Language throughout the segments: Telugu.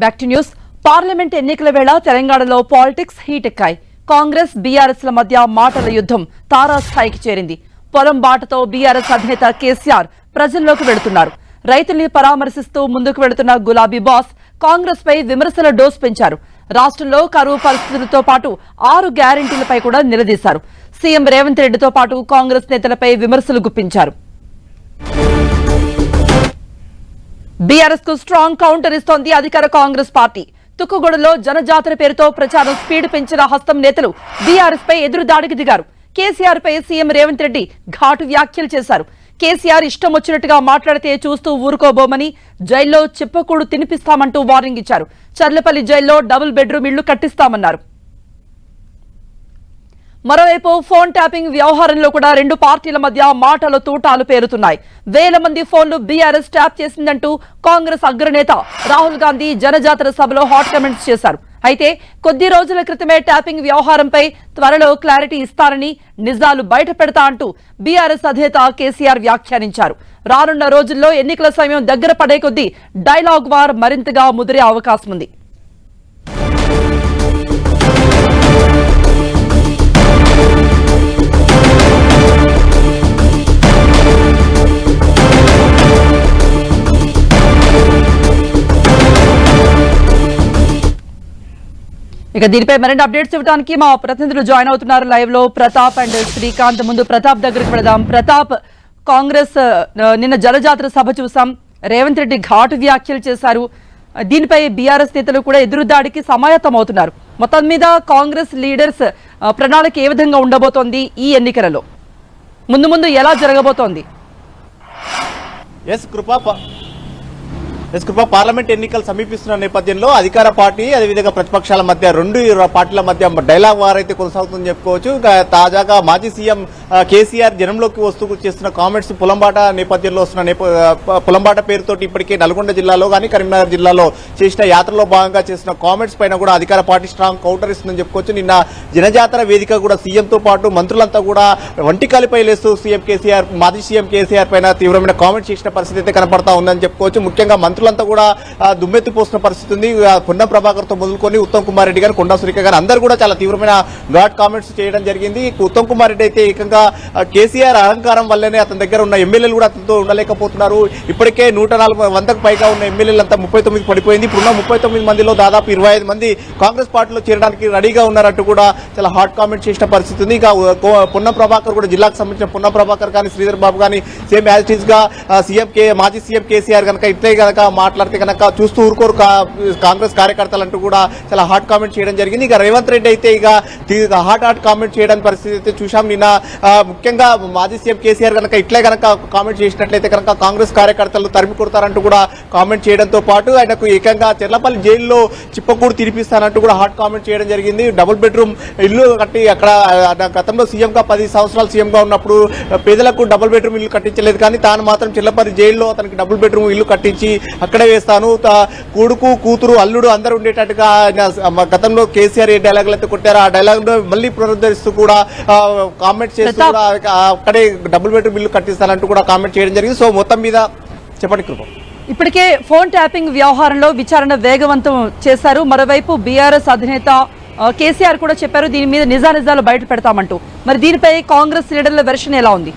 Back to news. పార్లమెంట్ ఎన్నికల వేళ తెలంగాణలో పాలిటిక్స్ హీట్ ఎక్కాయి. కాంగ్రెస్ బీఆర్ఎస్ల మధ్య మాటల యుద్ధం తారాస్థాయికి చేరింది. పొలం బాటతో బీఆర్ఎస్ అధినేత కేసీఆర్ ప్రజల్లోకి వెళుతున్నారు. రైతుల్ని పరామర్శిస్తూ ముందుకు వెళుతున్న గులాబీ బాస్ కాంగ్రెస్ పై విమర్శల డోస్ పెంచారు. రాష్ట్రంలో కరువు పరిస్థితులతో పాటు 6 గ్యారెంటీలపై కూడా నిలదీశారు. సీఎం రేవంత్ రెడ్డితో పాటు కాంగ్రెస్ నేతలపై విమర్శలు గుప్పించారు. బీఆర్ఎస్ కు స్ట్రాంగ్ కౌంటర్ ఇస్తోంది అధికార కాంగ్రెస్ పార్టీ. తుక్కుగూడలో జనజాతర పేరుతో ప్రచారం స్పీడ్ పెంచిన హస్తం నేతలు బీఆర్ఎస్ పై ఎదురుదాడికి దిగారు. కేసీఆర్ పై సీఎం రేవంత్ రెడ్డి ఘాటు వ్యాఖ్యలు చేశారు. కేసీఆర్ ఇష్టం వచ్చినట్టుగా మాట్లాడితే చూస్తూ ఊరుకోబోమని, జైల్లో చిప్పకూడు తినిపిస్తామంటూ వార్నింగ్ ఇచ్చారు. చర్లపల్లి జైల్లో డబుల్ బెడ్రూమ్ ఇళ్లు కట్టిస్తామన్నారు. మరోవైపు ఫోన్ ట్యాపింగ్ వ్యవహారంలో కూడా 2 పార్టీల మధ్య మాటలు తూటాలు పేరుతున్నాయి. వేల మంది ఫోన్లు బీఆర్ఎస్ ట్యాప్ చేసిందంటూ కాంగ్రెస్ అగ్రనేత రాహుల్ గాంధీ జనజాతర సభలో హాట్ కామెంట్స్ చేశారు. అయితే కొద్ది రోజుల క్రితమే ట్యాపింగ్ వ్యవహారంపై త్వరలో క్లారిటీ ఇస్తారని, నిజాలు బయట పెడతా అంటూ బీఆర్ఎస్ అధినేత కేసీఆర్ వ్యాఖ్యానించారు. రానున్న రోజుల్లో ఎన్నికల సమయం దగ్గర పడే కొద్దీ డైలాగ్ వార్ మరింతగా ముదిరే అవకాశం ఉంది. ఇక దీనిపై మరిన్ని అప్డేట్స్ ఇవ్వడానికి మా ప్రతినిధులు జాయిన్ అవుతున్నారు లైవ్ లో. ప్రతాప్ అండ్ శ్రీకాంత్. ముందు ప్రతాప్ దగ్గరికి వెళదాం. ప్రతాప్, కాంగ్రెస్ నిన్న జలజాతర సభ చూసాం. రేవంత్ రెడ్డి ఘాటు వ్యాఖ్యలు చేశారు. దీనిపై బీఆర్ఎస్ నేతలు కూడా ఎదురుదాడికి సమాయత్తం అవుతున్నారు. మొత్తం మీద కాంగ్రెస్ లీడర్స్ ప్రణాళిక ఏ విధంగా ఉండబోతోంది? ఈ ఎన్నికలలో ముందు ఎలా జరగబోతోంది? కృప, పార్లమెంట్ ఎన్నికలు సమీపిస్తున్న నేపథ్యంలో అధికార పార్టీ అదేవిధంగా ప్రతిపక్షాల మధ్య 2 పార్టీల మధ్య డైలాగ్ వార్ అయితే కొనసాగుతుందని చెప్పుకోవచ్చు. తాజాగా మాజీ సీఎం కేసీఆర్ జనంలోకి వస్తూ చేస్తున్న కామెంట్స్ పులంబాట నేపథ్యంలో వస్తున్న పులంబాట పేరుతోటి ఇప్పటికే నల్గొండ జిల్లాలో కానీ కరీంనగర్ జిల్లాలో చేసిన యాత్రలో భాగంగా చేసిన కామెంట్స్ పైన కూడా అధికార పార్టీ స్ట్రాంగ్ కౌంటర్ ఇస్తుందని చెప్పుకోవచ్చు. నిన్న జనజాతర వేదిక కూడా సీఎంతో పాటు మంత్రులంతా కూడా వంటికాలిపై లేస్తూ మాజీ సీఎం కేసీఆర్ పైన తీవ్రమైన కామెంట్స్ చేసిన పరిస్థితి అయితే కనపడతా ఉందని చెప్పుకోవచ్చు. ముఖ్యంగా మంత్రులంతా కూడా దుమ్మెత్తిపోసిన పరిస్థితి ఉంది. పొన్నం ప్రభాకర్ తో మొదలుకొని ఉత్తమ్ కుమార్ రెడ్డి గారు, కొండా సురేఖ గారు అందరూ కూడా చాలా తీవ్రమైన ఘాట్ కామెంట్స్ చేయడం జరిగింది. ఉత్తమ్ కుమార్ రెడ్డి అయితే ఏకంగా కేసీఆర్ అహంకారం వల్లనే అతని దగ్గర ఉన్న ఎమ్మెల్యేలు కూడా అతనితో ఉండలేకపోతున్నారు. ఇప్పటికే 140కు పైగా ఉన్న ఎమ్మెల్యేలంతా 39 పడిపోయింది. ఇప్పుడున్న 39 మందిలో దాదాపు 25 మంది కాంగ్రెస్ పార్టీలో చేరడానికి రెడీగా ఉన్నారంటూ కూడా చాలా హాట్ కామెంట్ చేసిన పరిస్థితి ఉంది. ఇక పొన్నం ప్రభాకర్ కూడా, జిల్లాకు సంబంధించిన పొన్నం ప్రభాకర్ కానీ శ్రీధర్ బాబు కానీ సేమ్ యాజ్ ఇట్ ఈస్ గా మాజీ సీఎం కేసీఆర్ కనుక ఇట్లే కనుక మాట్లాడితే కనుక చూస్తూ ఊరుకోరు కాంగ్రెస్ కార్యకర్తలు అంటూ కూడా చాలా హాట్ కామెంట్ చేయడం జరిగింది. ఇక రేవంత్ రెడ్డి అయితే ఇక హాట్ కామెంట్ చేయడానికి పరిస్థితి అయితే చూసాం. నిన్న ముఖ్యంగా మాజీ సీఎం కేసీఆర్ కనుక ఇట్లే కనుక కామెంట్ చేసినట్లయితే కనుక కాంగ్రెస్ కార్యకర్తలు తరిమి కొడతారంటూ కూడా కామెంట్ చేయడంతో పాటు ఆయనకు ఏకంగా చెర్లపల్లి జైల్లో చిప్పకూడు తినిపిస్తానంటూ కూడా హాట్ కామెంట్ చేయడం జరిగింది. డబుల్ బెడ్రూమ్ ఇల్లు కట్టి అక్కడ గతంలో సీఎంగా 10 సంవత్సరాలు సీఎంగా ఉన్నప్పుడు పేదలకు డబుల్ బెడ్రూమ్ ఇల్లు కట్టించలేదు, కానీ తాను మాత్రం చెర్లపల్లి జైల్లో అతనికి డబుల్ బెడ్రూమ్ ఇల్లు కట్టించి అక్కడే వేస్తాను, కొడుకు కూతురు అల్లుడు అందరూ ఉండేటట్టుగా గతంలో కేసీఆర్ ఏ డైలాగులు అయితే కొట్టారో ఆ డైలాగ్ మళ్ళీ పునరుద్ధరిస్తూ కూడా కామెంట్ చేస్తూ కూడా అక్కడే డబుల్ బెడ్రూమ్ ఇల్లు కట్టిస్తానంటూ కూడా కామెంట్ చేయడం జరిగింది. సో మొత్తం మీద చెప్పండి కృప. ఇప్పటికే ఫోన్ ట్యాపింగ్ వ్యవహారంలో విచారణ వేగవంతం చేశారు. మరోవైపు బీఆర్ఎస్ అధినేత కేసీఆర్ కూడా చెప్పారు దీని మీద నిజాలు బయట పెడతామంటూ. మరి దీనిపై కాంగ్రెస్ లీడర్ల వెర్షన్ ఎలా ఉంది?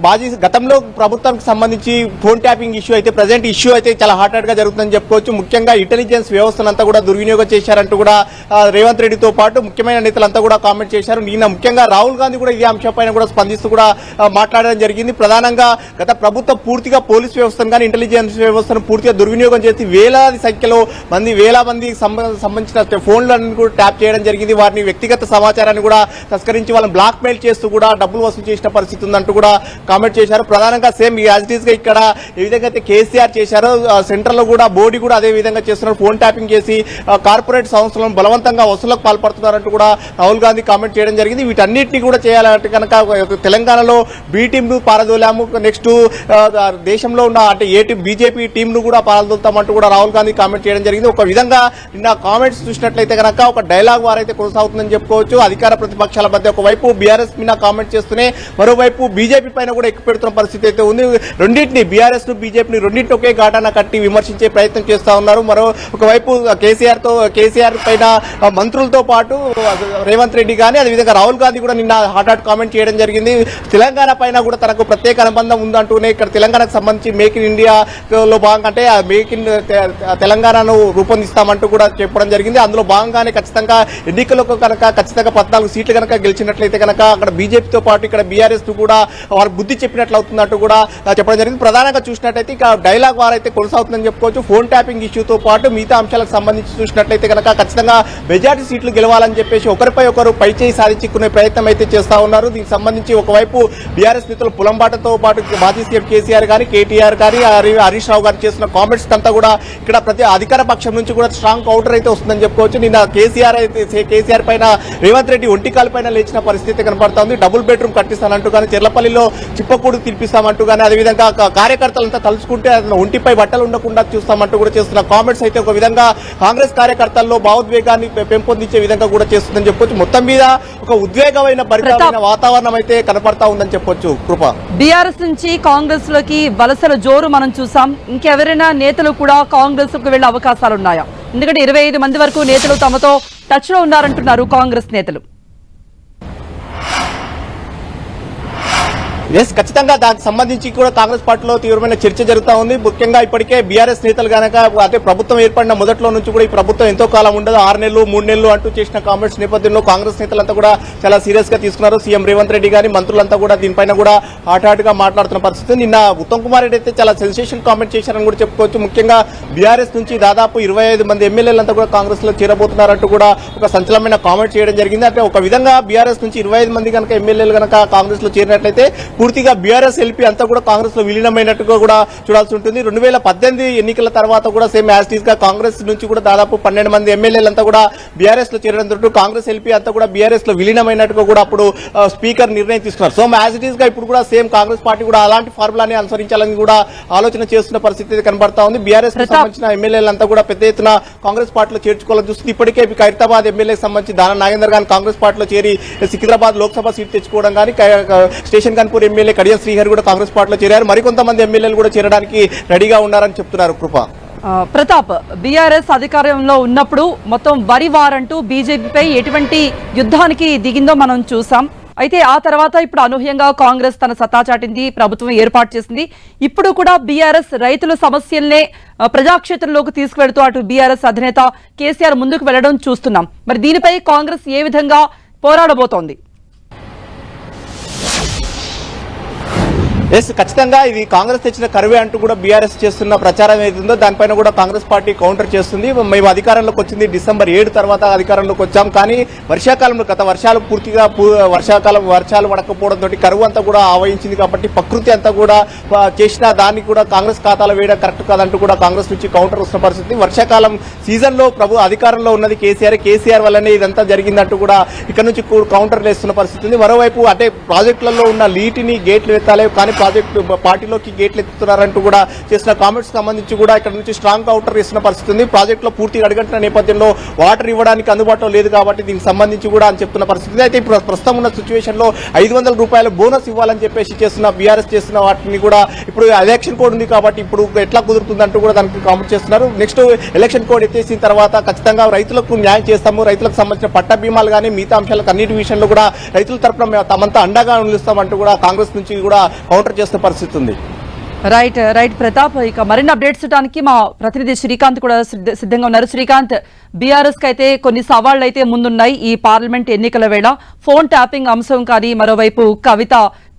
మాజీ గతంలో ప్రభుత్వానికి సంబంధించి ఫోన్ ట్యాపింగ్ ఇష్యూ అయితే ప్రజెంట్ ఇష్యూ అయితే చాలా హాట్ గా జరుగుతుందని చెప్పుకోవచ్చు. ముఖ్యంగా ఇంటెలిజెన్స్ వ్యవస్థనంతా కూడా దుర్వినియోగం చేశారంటూ కూడా రేవంత్ రెడ్డితో పాటు ముఖ్యమైన నేతలంతా కూడా కామెంట్ చేశారు. నిన్న ముఖ్యంగా రాహుల్ గాంధీ కూడా ఈ అంశంపైన కూడా స్పందిస్తూ కూడా మాట్లాడడం జరిగింది. ప్రధానంగా గత ప్రభుత్వం పూర్తిగా పోలీస్ వ్యవస్థను కానీ ఇంటెలిజెన్స్ వ్యవస్థను పూర్తిగా దుర్వినియోగం చేసి వేలాది సంఖ్యలో వేల మంది సంబంధించిన ఫోన్లను కూడా ట్యాప్ చేయడం జరిగింది. వారిని వ్యక్తిగత సమాచారాన్ని కూడా తస్కరించి వాళ్ళని బ్లాక్ మెయిల్ చేస్తూ కూడా డబ్బులు వసూలు చేసిన పరిస్థితి ఉందంటూ కూడా కామెంట్ చేశారు. ప్రధానంగా సేమ్ యాజ్ ఇట్ ఈస్ గా ఇక్కడ ఏ విధంగా అయితే కేసీఆర్ చేశారో సెంటర్ లో కూడా మోడీ కూడా అదే విధంగా చేస్తున్నారు. ఫోన్ ట్యాపింగ్ చేసి కార్పొరేట్ సంస్థలను బలవంతంగా వసూలకు పాల్పడుతున్నారంటూ కూడా రాహుల్ గాంధీ కామెంట్ చేయడం జరిగింది. వీటన్నిటిని కూడా చేయాలంటే కనుక తెలంగాణలో బి టీమ్ ను పారదోలాము, నెక్స్ట్ దేశంలో ఉన్న అంటే ఏ టీం బీజేపీ టీం ను కూడా పారదోలుతామంటూ కూడా రాహుల్ గాంధీ కామెంట్ చేయడం జరిగింది. ఒక విధంగా నిన్న కామెంట్స్ చూసినట్లయితే కనుక ఒక డైలాగ్ వార్ అయితే కొనసాగుతుందని చెప్పుకోవచ్చు. అధికార ప్రతిపక్షాల మధ్య ఒకవైపు బీఆర్ఎస్ మీద కామెంట్ చేస్తూనే మరోవైపు బీజేపీ పైన కూడా ఎక్కుపెడుతున్న పరిస్థితి అయితే ఉంది. రెండింటిని బీఆర్ఎస్ ను బీజేపీని రెండింటిని ఒకే ఘాటాన కట్టి విమర్శించే ప్రయత్నం చేస్తా ఉన్నారు. మరో ఒకవైపు కేసీఆర్ పైన మంత్రులతో పాటు రేవంత్ రెడ్డి కానీ అదేవిధంగా రాహుల్ గాంధీ కూడా నిన్న హాట్ కామెంట్ చేయడం జరిగింది. తెలంగాణ పైన కూడా తనకు ప్రత్యేక అనుబంధం ఉందంటూనే ఇక్కడ తెలంగాణకు సంబంధించి మేక్ ఇన్ ఇండియాలో భాగంగా అంటే మేక్ ఇన్ తెలంగాణను రూపొందిస్తామంటూ కూడా చెప్పడం జరిగింది. అందులో భాగంగానే ఖచ్చితంగా ఎన్నికలకు కనుక ఖచ్చితంగా 14 సీట్లు కనుక గెలిచినట్లయితే కనుక అక్కడ బీజేపీతో పాటు ఇక్కడ బీఆర్ఎస్ కూడా వారు బుద్ధి చెప్పినట్లు అవుతున్నట్టు కూడా చెప్పడం జరిగింది. ప్రధానంగా చూసినట్లయితే ఇక డైలాగ్ వార్ అయితే కొనసాగుతుందని చెప్పుకోవచ్చు. ఫోన్ ట్యాపింగ్ ఇష్యూతో పాటు మిగతా అంశాలకు సంబంధించి చూసినట్లయితే కనుక ఖచ్చితంగా మెజార్టీ సీట్లు గెలవాలని చెప్పేసి ఒకరిపై ఒకరు పైచేయి సాధించుకునే ప్రయత్నం అయితే చేస్తా ఉన్నారు. దీనికి సంబంధించి ఒకవైపు బీఆర్ఎస్ నేతలు పులంబాటతో పాటు మాజీ సీఎం కేసీఆర్ గాని కేటీఆర్ గాని హరీష్ రావు గారు చేసిన కామెంట్స్ అంతా కూడా ఇక్కడ ప్రతి అధికార పక్షం నుంచి కూడా స్ట్రాంగ్ కౌంటర్ అయితే వస్తుందని చెప్పుకోవచ్చు. నిన్న కేసీఆర్ పైన రేవంత్ రెడ్డి ఒంటికాల పైన లేచిన పరిస్థితి కనపడతా ఉంది. డబుల్ బెడ్రూమ్ కట్టిస్తానంటూ కానీ చెర్లపల్లిలో చిప్పకూడు తినిపిస్తామంటూ కానీ అదేవిధంగా కార్యకర్తలంతా తలుచుకుంటే ఒంటిపై బట్టలు ఉండకుండా చూస్తామంటూ కూడా చేస్తున్న కామెంట్స్ అయితే ఒక విధంగా కాంగ్రెస్ కార్యకర్తల్లో భావోద్వేగాన్ని పెంపొందించే విధంగా కూడా చేస్తుందని చెప్పుకోవచ్చు. మొత్తం మీద ఒక ఉద్వేగమైన భరితమైన వాతావరణం అయితే కనపడతా ఉందని చెప్పొచ్చు. కృప బీఆర్ఎస్ నుంచి కాంగ్రెస్ లోకి వలసల జోరు మనం చూసాం. ఇంకెవరైనా నేతలు కూడా కాంగ్రెస్ కు వెళ్లే అవకాశాలు ఉన్నాయా? ఎందుకంటే 25 మంది వరకు నేతలు తమతో టచ్ లో ఉన్నారంటున్నారు కాంగ్రెస్ నేతలు. ఖచ్చితంగా దానికి సంబంధించి కూడా కాంగ్రెస్ పార్టీలో తీవ్రమైన చర్చ జరుగుతా ఉంది. ముఖ్యంగా ఇప్పటికే బీఆర్ఎస్ నేతలు కనుక అంటే ప్రభుత్వం ఏర్పడిన మొదట్లో నుంచి కూడా ఈ ప్రభుత్వం ఎంతో కాలం ఉండదు, 6 నెలలు 3 నెలలు అంటూ చేసిన కామెంట్స్ నేపథ్యంలో కాంగ్రెస్ నేతలంతా కూడా చాలా సీరియస్ గా తీసుకున్నారు. సీఎం రేవంత్ రెడ్డి గాని మంత్రులంతా కూడా దీనిపైన కూడా హాట్ గా మాట్లాడుతున్న పరిస్థితి. నిన్న ఉత్తమ్ కుమార్ రెడ్డి అయితే చాలా సెన్సేషన్ కామెంట్ చేశారని కూడా చెప్పుకోవచ్చు. ముఖ్యంగా బీఆర్ఎస్ నుంచి దాదాపు 25 మంది ఎమ్మెల్యేలంతా కూడా కాంగ్రెస్ లో చేరబోతున్నారంటూ కూడా ఒక సంచలనమైన కామెంట్ చేయడం జరిగింది. అంటే ఒక విధంగా బీఆర్ఎస్ నుంచి 25 మంది కనుక ఎమ్మెల్యేలు కనుక కాంగ్రెస్ లో చేరినట్లయితే పూర్తిగా బీఆర్ఎస్ ఎల్పీ అంతా కూడా కాంగ్రెస్ లో విలీనమైనట్టుగా కూడా చూడాల్సి ఉంటుంది. 2018 ఎన్నికల తర్వాత కూడా సేమ్ యాజ్ టీజ్ గా కాంగ్రెస్ నుంచి కూడా దాదాపు 12 మంది ఎమ్మెల్యేలంతా కూడా బీఆర్ఎస్ లో చేరడంతో కాంగ్రెస్ ఎల్పీ అంతా కూడా బీఆర్ఎస్ లో విలీనమైనట్టుగా కూడా అప్పుడు స్పీకర్ నిర్ణయం తీసుకున్నారు. సో యాజ్ ఇట్ ఈస్ గా ఇప్పుడు కూడా సేమ్ కాంగ్రెస్ పార్టీ కూడా అలాంటి ఫార్ములాని అనుసరించాలని కూడా ఆలోచన చేస్తున్న పరిస్థితి కనబడతా ఉంది. బీఆర్ఎస్ కి సంబంధించిన ఎమ్మెల్యేలంతా కూడా పెద్ద ఎత్తున కాంగ్రెస్ పార్టీలో చేర్చుకోవాలని చూస్తుంది. ఇప్పటికే ఖైరతాబాద్ ఎమ్మెల్యేకి సంబంధించి దానా నాగేందర్ గాని కాంగ్రెస్ పార్టీలో చేరి సికింద్రాబాద్ లోక్సభ సీట్ తెచ్చుకోవడం కానీ స్టేషన్ కన్పూర్ ఎమ్మెల్యే కడియం శ్రీహరి కూడా కాంగ్రెస్ పార్టీలో చేరారు. మరికొంతమంది ఎమ్మెల్యేలు కూడా చేరడానికి రెడీగా ఉన్నారని చెప్తున్నారు. కృప ప్రతాప్, బీఆర్ఎస్ అధికారంలో ఉన్నప్పుడు మొత్తం వరి వారంటూ బీజేపీపై ఎటువంటి యుద్ధానికి దిగిందో మనం చూసాం. అయితే ఆ తర్వాత ఇప్పుడు అనూహ్యంగా కాంగ్రెస్ తన సత్తా చాటింది, ప్రభుత్వం ఏర్పాటు చేసింది. ఇప్పుడు కూడా బీఆర్ఎస్ రైతుల సమస్యల్నే ప్రజాక్షేత్రంలోకి తీసుకువెడుతూ అటు బీఆర్ఎస్ అధినేత కేసీఆర్ ముందుకు వెళ్లడం చూస్తున్నాం. మరి దీనిపై కాంగ్రెస్ ఏ విధంగా పోరాడబోతోంది? ఖచ్చితంగా ఇది కాంగ్రెస్ తెచ్చిన కరువే అంటూ కూడా బీఆర్ఎస్ చేస్తున్న ప్రచారం ఏదైతుందో దానిపైన కూడా కాంగ్రెస్ పార్టీ కౌంటర్ చేస్తుంది. మేము అధికారంలోకి వచ్చింది December 7 తర్వాత అధికారంలోకి వచ్చాం, కానీ వర్షాకాలంలో గత వర్షాలు పూర్తిగా వర్షాలు పడకపోవడంతో కరువు అంతా కూడా ఆవహించింది. కాబట్టి ప్రకృతి అంతా కూడా చేసిన దాన్ని కూడా కాంగ్రెస్ ఖాతాలో వేయడం కరెక్ట్ కాదంటూ కూడా కాంగ్రెస్ నుంచి కౌంటర్ వస్తున్న పరిస్థితి. వర్షాకాలం సీజన్ లో అధికారంలో ఉన్నది కేసీఆర్ వల్లనే ఇదంతా జరిగిందంటూ కూడా ఇక్కడ నుంచి కౌంటర్లు వేస్తున్న పరిస్థితి ఉంది. మరోవైపు అంటే ప్రాజెక్టులలో ఉన్న నీటిని గేట్లు ఎత్తాలి, కానీ ప్రాజెక్టు పార్టీలోకి గేట్లు ఎత్తుతున్నారంటూ కూడా చేసిన కామెంట్స్ సంబంధించి కూడా ఇక్కడ నుంచి స్ట్రాంగ్ కౌంటర్ ఇస్తున్న పరిస్థితి ఉంది. ప్రాజెక్టులో పూర్తిగా అడుగంటున్న నేపథ్యంలో వాటర్ ఇవ్వడానికి అందుబాటులో లేదు కాబట్టి దీనికి సంబంధించి కూడా అని చెప్తున్న పరిస్థితి. అయితే ఇప్పుడు ప్రస్తుతం ఉన్న సిచ్యువేషన్ లో 500 రూపాయల బోనస్ ఇవ్వాలని చెప్పేసి చేస్తున్న బీఆర్ఎస్ చేస్తున్న వాటిని కూడా ఇప్పుడు ఎలక్షన్ కోడ్ ఉంది కాబట్టి ఇప్పుడు ఎట్లా కుదురుతుందంటూ కూడా దానికి కామెంట్ చేస్తున్నారు. నెక్స్ట్ ఎలక్షన్ కోడ్ ఎత్తేసిన తర్వాత ఖచ్చితంగా రైతులకు న్యాయం చేస్తాము, రైతులకు సంబంధించిన పట్ట బీమాలు కానీ మిగతా అంశాలకు అన్నిటి విషయంలో కూడా రైతుల తరఫున తమంతా అండగా నిలుస్తామంటూ కూడా కాంగ్రెస్ నుంచి కూడా కౌంటర్ చేస్తున్న పరిస్థితి ఉంది. రైట్ ప్రతాప్, ఇక మరిన్ని అప్డేట్స్ ఇవ్వడానికి మా ప్రతినిధి శ్రీకాంత్ కూడా సిద్ధంగా ఉన్నారు. శ్రీకాంత్, బీఆర్ఎస్ కి అయితే కొన్ని సవాళ్లు అయితే ముందున్నాయి ఈ పార్లమెంట్ ఎన్నికల వేళ. ఫోన్ ట్యాపింగ్ అంశం కానీ, మరోవైపు కవిత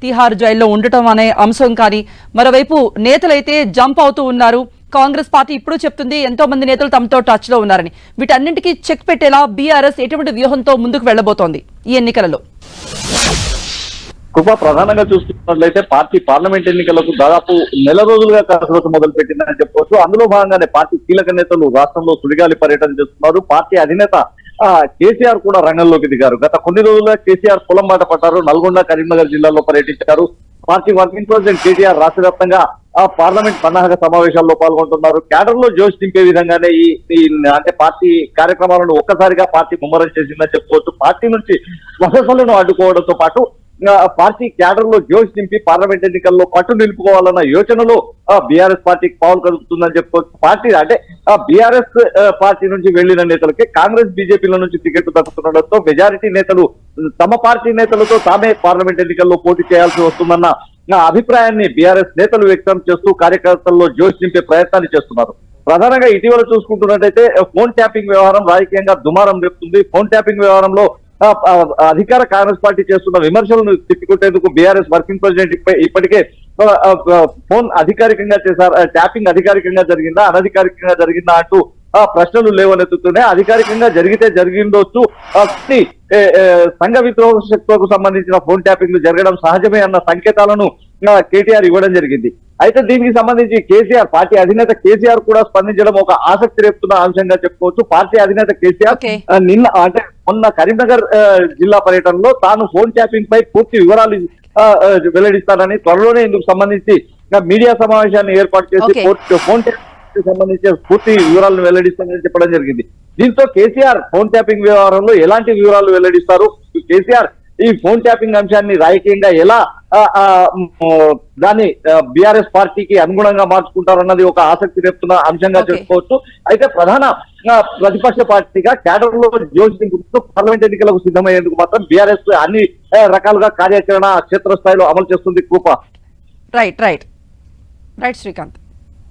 తిహార్ జైల్లో ఉండటం అనే అంశం కానీ, మరోవైపు నేతలైతే జంప్ అవుతూ ఉన్నారు. కాంగ్రెస్ పార్టీ ఇప్పుడు చెప్తుంది ఎంతో మంది నేతలు తమతో టచ్ లో ఉన్నారని. వీటన్నింటికీ చెక్ పెట్టేలా బీఆర్ఎస్ ఎటువంటి వ్యూహంతో ముందుకు వెళ్లబోతోంది ఈ ఎన్నికలలో? కృప, ప్రధానంగా చూస్తున్నట్లయితే పార్టీ పార్లమెంట్ ఎన్నికలకు దాదాపు నెల రోజులుగా కసరత్తు మొదలు పెట్టిందని చెప్పవచ్చు. అందులో భాగంగానే పార్టీ కీలక నేతలు రాష్ట్రంలో సుడిగాలి పర్యటన చేస్తున్నారు. పార్టీ అధినేత కేసీఆర్ కూడా రంగంలోకి దిగారు. గత కొన్ని రోజులుగా కేసీఆర్ పొలం బాట పట్టారు. నల్గొండ, కరీంనగర్ జిల్లాల్లో పర్యటించారు. పార్టీ వర్కింగ్ ప్రెసిడెంట్ కేటీఆర్ రాష్ట్ర వ్యాప్తంగా పార్లమెంట్ సన్నాహక సమావేశాల్లో పాల్గొంటున్నారు. క్యాడర్ లో జోష్ నింపే విధంగానే ఈ అంటే పార్టీ కార్యక్రమాలను ఒక్కసారిగా పార్టీ ముమ్మరం చేసిందని చెప్పుకోవచ్చు. పార్టీ నుంచి స్వసలను అడ్డుకోవడంతో పాటు పార్టీ క్యాడర్ లో జోష్ నింపి పార్లమెంట్ ఎన్నికల్లో పట్టు నిలుపుకోవాలన్న యోచనలో బీఆర్ఎస్ పార్టీకి పావులు కలుగుతుందని చెప్పుకోవచ్చు. పార్టీ అంటే బీఆర్ఎస్ పార్టీ నుంచి వెళ్లిన నేతలకి కాంగ్రెస్ బీజేపీల నుంచి టికెట్ దక్కుతుండడంతో మెజారిటీ నేతలు తమ పార్టీ నేతలతో తామే పార్లమెంట్ ఎన్నికల్లో పోటీ చేయాల్సి వస్తుందన్న అభిప్రాయాన్ని బీఆర్ఎస్ నేతలు వ్యక్తం చేస్తూ కార్యకర్తల్లో జోష్ నింపే ప్రయత్నాలు చేస్తున్నారు. ప్రధానంగా ఇటీవల చూసుకుంటున్నట్టయితే ఫోన్ ట్యాపింగ్ వ్యవహారం రాజకీయంగా దుమారం రేపుతుంది. ఫోన్ ట్యాపింగ్ వ్యవహారంలో అధికార కాంగ్రెస్ పార్టీ చేస్తున్న విమర్శలను తిప్పికొట్టేందుకు బీఆర్ఎస్ వర్కింగ్ ప్రెసిడెంట్ ఇప్పటికే ఫోన్ అధికారికంగా చేశారు. ట్యాపింగ్ అధికారికంగా జరిగిందా అనధికారికంగా జరిగిందా అంటూ ప్రశ్నలు లేవనెత్తుతున్నాయి. అధికారికంగా జరిగితే జరిగిండొచ్చు, సంఘ విద్రోహ శక్తులకు సంబంధించిన ఫోన్ ట్యాపింగ్ జరగడం సహజమే అన్న సంకేతాలను కేటీఆర్ ఇవ్వడం జరిగింది. అయితే దీనికి సంబంధించి కేసీఆర్ పార్టీ అధినేత కేసీఆర్ కూడా స్పందించడం ఒక ఆసక్తి రేపుతున్న అంశంగా చెప్పుకోవచ్చు. పార్టీ అధినేత కేసీఆర్ నిన్న అంటే మొన్న కరీంనగర్ జిల్లా పర్యటనలో తాను ఫోన్ ట్యాపింగ్ పై పూర్తి వివరాలు వెల్లడిస్తానని, త్వరలోనే ఇందుకు సంబంధించి మీడియా సమావేశాన్ని ఏర్పాటు చేసి ఫోన్ ట్యాపింగ్ సంబంధించి పూర్తి వివరాలను వెల్లడిస్తానని చెప్పడం జరిగింది. దీంతో కేసీఆర్ ఫోన్ ట్యాపింగ్ వ్యవహారంలో ఎలాంటి వివరాలు వెల్లడిస్తారు, కేసీఆర్ ఈ ఫోన్ ట్యాపింగ్ అంశాన్ని రాజకీయంగా ఎలా దాన్ని బీఆర్ఎస్ పార్టీకి అనుగుణంగా మార్చుకుంటారన్నది ఒక ఆసక్తి రేపుతున్న అంశంగా చెప్పుకోవచ్చు. అయితే ప్రధాన ప్రతిపక్ష పార్టీగా కేడర్ లో జోష్ నింపుతూ పార్లమెంట్ ఎన్నికలకు సిద్ధమయ్యేందుకు మాత్రం బీఆర్ఎస్ అన్ని రకాలుగా కార్యాచరణ క్షేత్రస్థాయిలో అమలు చేస్తుంది. కృప రైట్ శ్రీకాంత్.